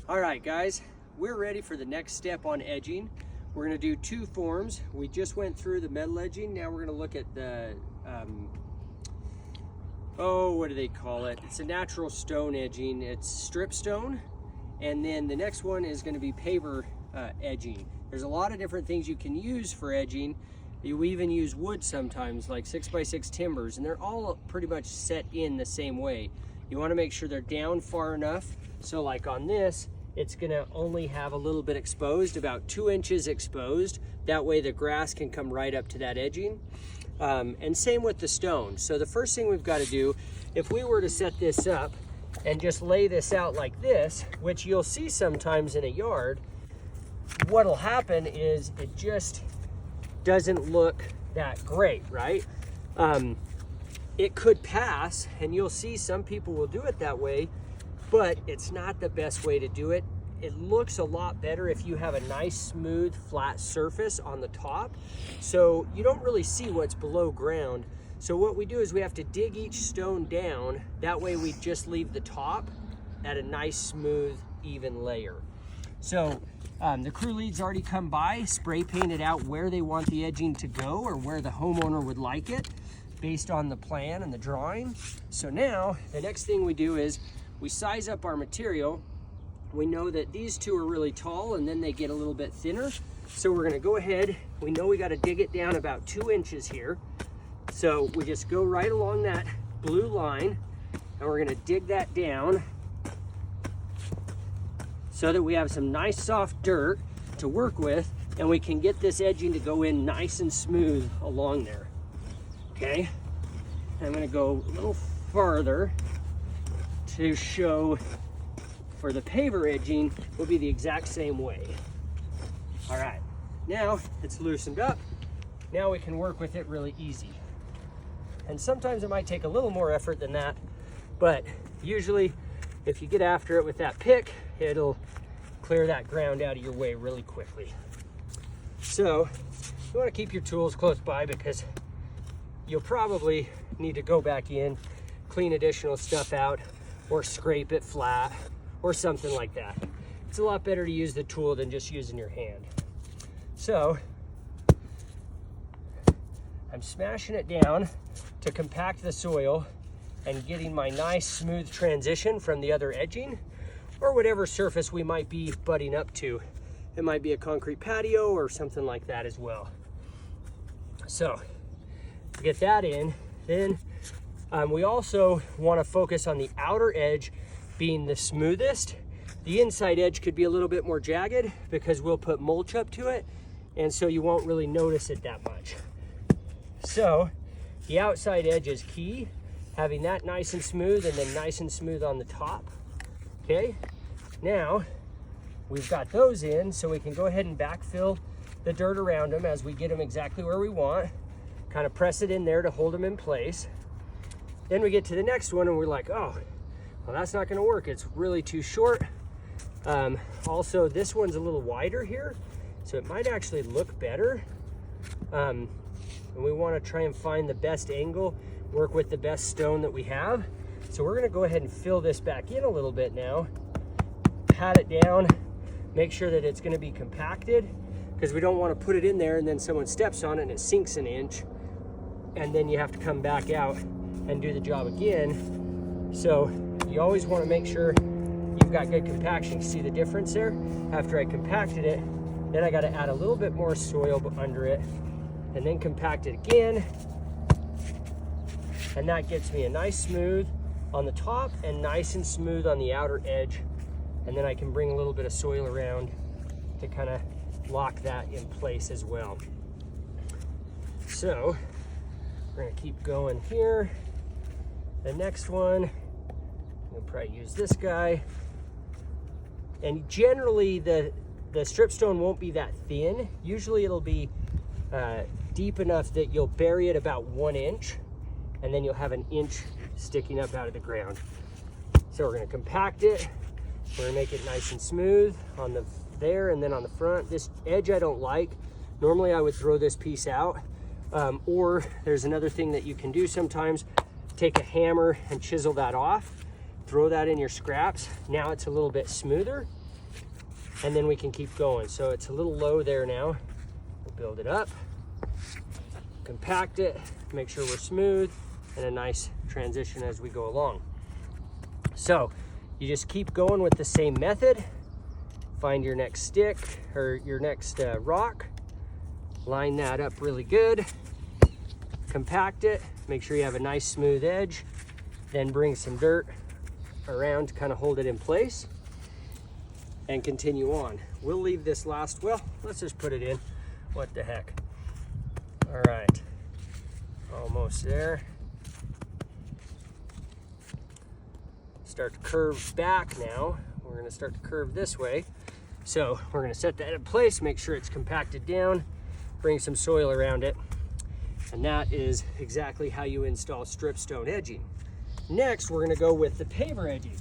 All right, guys, we're ready for the next step on edging. We're gonna do two forms. We just went through the metal edging. Now we're gonna look at the, what do they call it? It's a natural stone edging. It's strip stone. And then the next one is gonna be paver edging. There's a lot of different things you can use for edging. You even use wood sometimes, like 6x6 timbers, and they're all pretty much set in the same way. You wanna make sure they're down far enough. So like on this, it's gonna only have a little bit exposed, about 2 inches exposed. That way the grass can come right up to that edging. And same with the stone. So the first thing we've gotta do, if we were to set this up and just lay this out like this, which you'll see sometimes in a yard, what'll happen is it just doesn't look that great, right? It could pass, and you'll see some people will do it that way, but it's not the best way to do it. It looks a lot better if you have a nice, smooth, flat surface on the top, so you don't really see what's below ground. So what we do is we have to dig each stone down. That way we just leave the top at a nice, smooth, even layer. So the crew lead's already come by, spray painted out where they want the edging to go or where the homeowner would like it based on the plan and the drawing. So now the next thing we do is we size up our material. We know that these two are really tall and then they get a little bit thinner. So we're gonna go ahead, we know we gotta dig it down about 2 inches here. So we just go right along that blue line and we're gonna dig that down so that we have some nice soft dirt to work with and we can get this edging to go in nice and smooth along there, okay? I'm gonna go a little farther to show for the paver edging will be the exact same way. All right, now it's loosened up. Now we can work with it really easy. And sometimes it might take a little more effort than that, but usually if you get after it with that pick, it'll clear that ground out of your way really quickly. So you want to keep your tools close by because you'll probably need to go back in, clean additional stuff out, or scrape it flat, or something like that. It's a lot better to use the tool than just using your hand. So I'm smashing it down to compact the soil and getting my nice smooth transition from the other edging or whatever surface we might be butting up to. It might be a concrete patio or something like that as well. So to get that in, then we also want to focus on the outer edge being the smoothest. The inside edge could be a little bit more jagged because we'll put mulch up to it, and so you won't really notice it that much. So the outside edge is key, having that nice and smooth and then nice and smooth on the top. Okay, now we've got those in, so we can go ahead and backfill the dirt around them as we get them exactly where we want. Kind of press it in there to hold them in place. Then we get to the next one and we're like, oh, well, that's not gonna work. It's really too short. Also, this one's a little wider here, so it might actually look better. And we wanna try and find the best angle, work with the best stone that we have. So we're gonna go ahead and fill this back in a little bit now, pat it down, make sure that it's gonna be compacted, because we don't wanna put it in there and then someone steps on it and it sinks an inch, and then you have to come back out and do the job again. So you always want to make sure you've got good compaction. See the difference there? After I compacted it, then I got to add a little bit more soil under it and then compact it again. And that gets me a nice smooth on the top and nice and smooth on the outer edge. And then I can bring a little bit of soil around to kind of lock that in place as well. So we're going to keep going here. The next one, we'll probably use this guy. And generally the strip stone won't be that thin. Usually it'll be deep enough that you'll bury it about 1 inch, and then you'll have an inch sticking up out of the ground. So we're gonna compact it. We're gonna make it nice and smooth on the there and then on the front. This edge I don't like. Normally I would throw this piece out, or there's another thing that you can do sometimes. Take a hammer and chisel that off, throw that in your scraps. Now it's a little bit smoother, and then we can keep going. So it's a little low there now. We'll build it up, compact it, make sure we're smooth, and a nice transition as we go along. So you just keep going with the same method. Find your next stick or your next rock, line that up really good, compact it, make sure you have a nice smooth edge, then bring some dirt around to kind of hold it in place and continue on. We'll leave this last, well, let's just put it in. What the heck? All right, almost there. Start to curve back now. We're gonna start to curve this way. So we're gonna set that in place, make sure it's compacted down, bring some soil around it. And that is exactly how you install strip stone edging. Next, we're gonna go with the paver edging.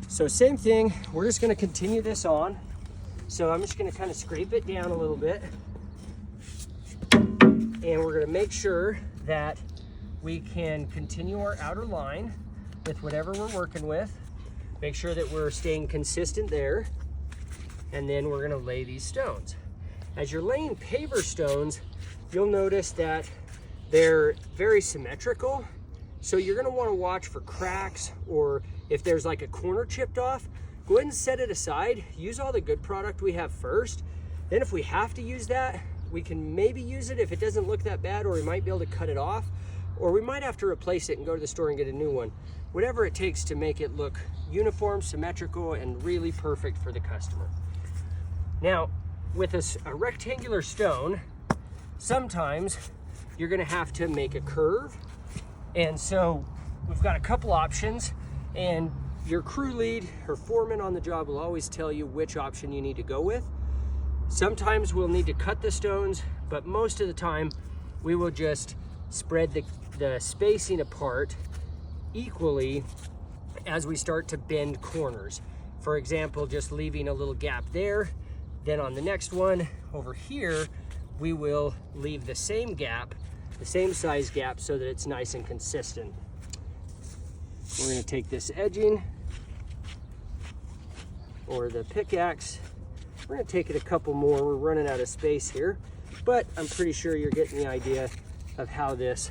So same thing, we're just gonna continue this on. So I'm just gonna kind of scrape it down a little bit. And we're gonna make sure that we can continue our outer line with whatever we're working with. Make sure that we're staying consistent there. And then we're gonna lay these stones. As you're laying paver stones, you'll notice that they're very symmetrical. So you're gonna wanna watch for cracks, or if there's like a corner chipped off, go ahead and set it aside. Use all the good product we have first. Then if we have to use that, we can maybe use it if it doesn't look that bad, or we might be able to cut it off, or we might have to replace it and go to the store and get a new one. Whatever it takes to make it look uniform, symmetrical, and really perfect for the customer. Now, with a rectangular stone, sometimes you're gonna have to make a curve. And so we've got a couple options, and your crew lead or foreman on the job will always tell you which option you need to go with. Sometimes we'll need to cut the stones, but most of the time we will just spread the spacing apart equally as we start to bend corners. For example, just leaving a little gap there. Then on the next one over here, we will leave the same gap, the same size gap, so that it's nice and consistent. We're gonna take this edging or the pickaxe. We're gonna take it a couple more. We're running out of space here, but I'm pretty sure you're getting the idea of how this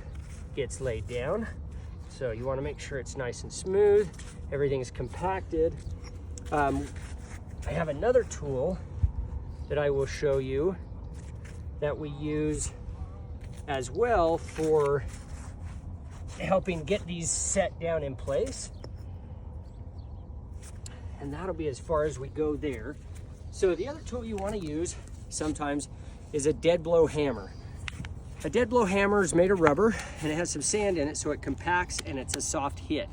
gets laid down. So you wanna make sure it's nice and smooth, everything's compacted. I have another tool that I will show you that we use as well for helping get these set down in place. And that'll be as far as we go there. So the other tool you want to use sometimes is a dead blow hammer. A dead blow hammer is made of rubber and it has some sand in it, so it compacts and it's a soft hit.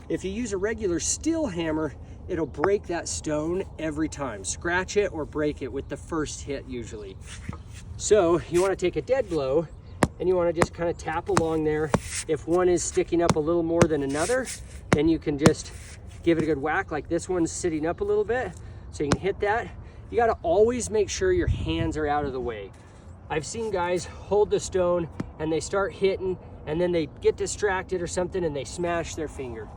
If you use a regular steel hammer, it'll break that stone every time. Scratch it or break it with the first hit usually. So you want to take a dead blow and you want to just kind of tap along there. If one is sticking up a little more than another, then you can just give it a good whack, like this one's sitting up a little bit, so you can hit that. You got to always make sure your hands are out of the way. I've seen guys hold the stone and they start hitting and then they get distracted or something and they smash their finger.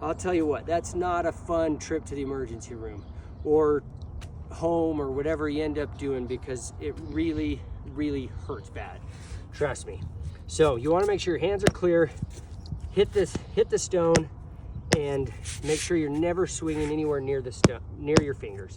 I'll tell you what, that's not a fun trip to the emergency room or home or whatever you end up doing, because it really, really hurts bad. Trust me. So you want to make sure your hands are clear, hit the stone, and make sure you're never swinging anywhere near the stone, near your fingers.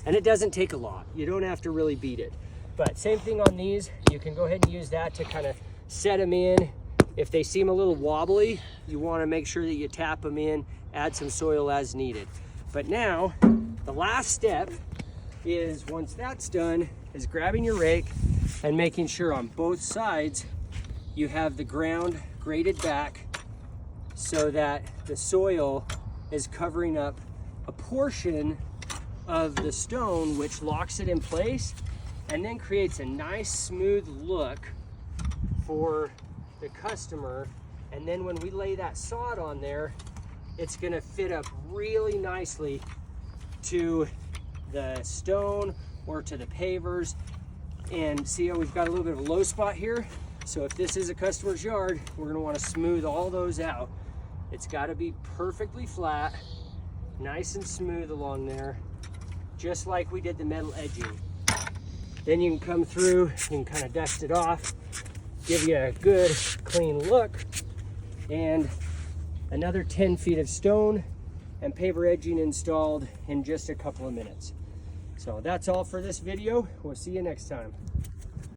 And it doesn't take a lot. You don't have to really beat it. But same thing on these. You can go ahead and use that to kind of set them in. If they seem a little wobbly, you want to make sure that you tap them in, add some soil as needed. But now, the last step is, once that's done, is grabbing your rake and making sure on both sides you have the ground graded back so that the soil is covering up a portion of the stone, which locks it in place and then creates a nice smooth look for the customer. And then when we lay that sod on there, it's gonna fit up really nicely to the stone or to the pavers. And see how we've got a little bit of a low spot here? So if this is a customer's yard, we're gonna wanna smooth all those out. It's gotta be perfectly flat nice and smooth along there, just like we did the metal edging. Then you can come through, you can kind of dust it off, give you a good clean look, and another 10 feet of stone and paver edging installed in just a couple of minutes. So that's all for this video. We'll see you next time.